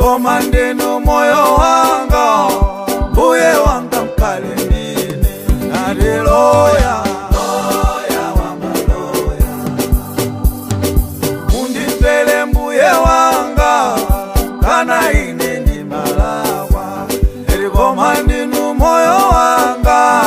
koma ndinu moyo wanga, mbuye wanga mkale ndine. Haleluya, loya wa maloya, mundimvere mbuye wanga, kana ine ndi malakwa. Koma ndinu moyo wanga,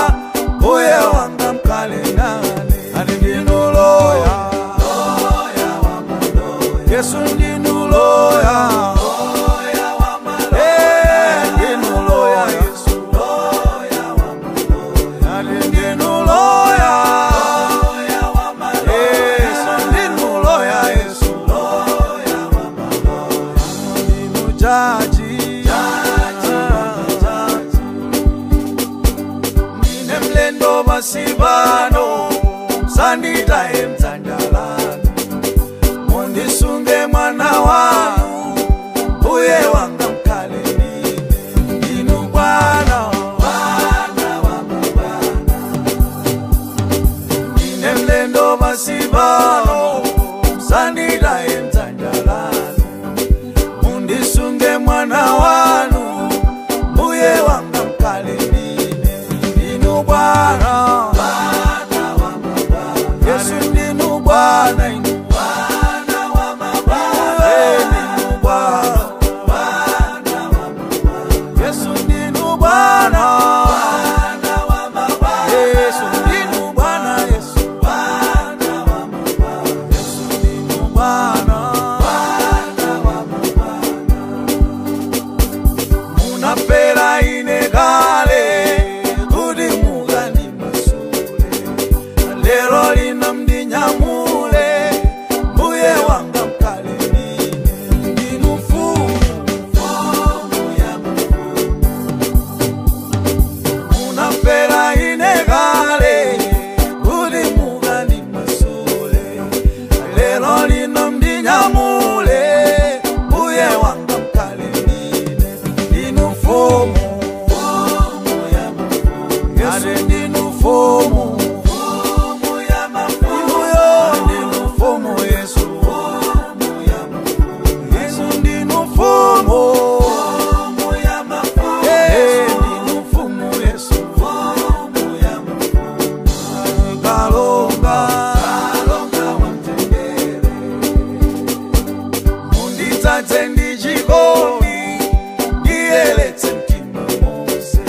mbuye wanga mkale nane. Ndinu loya, loya wa maloya, Yesu ndinu loya, loya wa maloya, ndinu loya Yesu, loya wa maloya, ndinu loya, loya wa maloya, Yesu ndinu loya Yesu, loya wa maloya, ndinu jaji, ndine mlendo masibano, sanditaye mdzandalano, mundisunge mwana wanu, mbuye wanga mkale ndine. Ndinu Bwana, Bwana wa mabwana, ndine mlendo masibano, sanditaye mdzandalano, mundisunge mwana wanu, mbuye wanga mkale ndine. Ndinu Bwana, Bwana wa mabwana, Yesu ndinu Bwana, Bwana wa mabwana, ndinu Bwana, Bwana wa mabwana, Yesu ndinu Bwana, Bwana wa mabwana, Yesu ndinu Bwana, Yesu Bwana wa mabwana, Yesu ndinu Bwana, Bwana wa mabwana. Munapera ine kale kuti mukani masule, lero lino mdinyamule, mbuye wanga mkale ndine. Ndinu mfumu, mfumu ya mafumu, munapera ine kale kuti mukani masule, lero lino mdinyamule, mbuye wanga mkale ndine. Ndinu mfumu, mfumu ya mafumu, Yesu ndinu mfumu, mfumu ya mafumu, ndinu mfumu Yesu, mfumu ya mafumu, Yesu ndinu mfumu, mfumu ya mafumu, ndinu mfumu Yesu, mfumu ya mafumu. Kalonga, kalonga wa mtendere, munditsatse ndi chikondi, ndiyeletse mtima mose,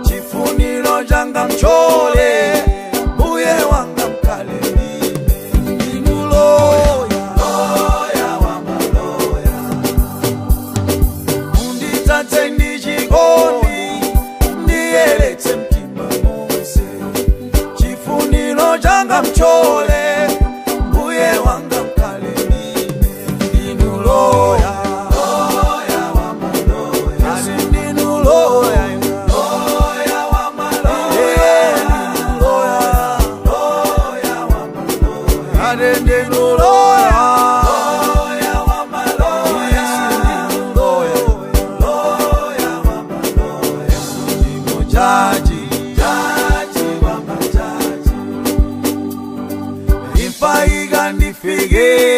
chifuniro changa mchole, mbuye wanga mkale ndine. Ndinu loya, loya wa maloya, munditsatse ndi chikondi, ndiyeletse mtima mose, chifuniro changa mchole, mbuye wanga mkale ndine. Ndinu loya, loya wa maloya, Yesu ndinu loya, loya wa maloya, ndinu loya, loya wa maloya, ndinu loya, loya wa maloya, Yesu ndinu loya, loya wa maloya, Yesu ndinu jaji, jaji wa majaji. Imfa ikandifike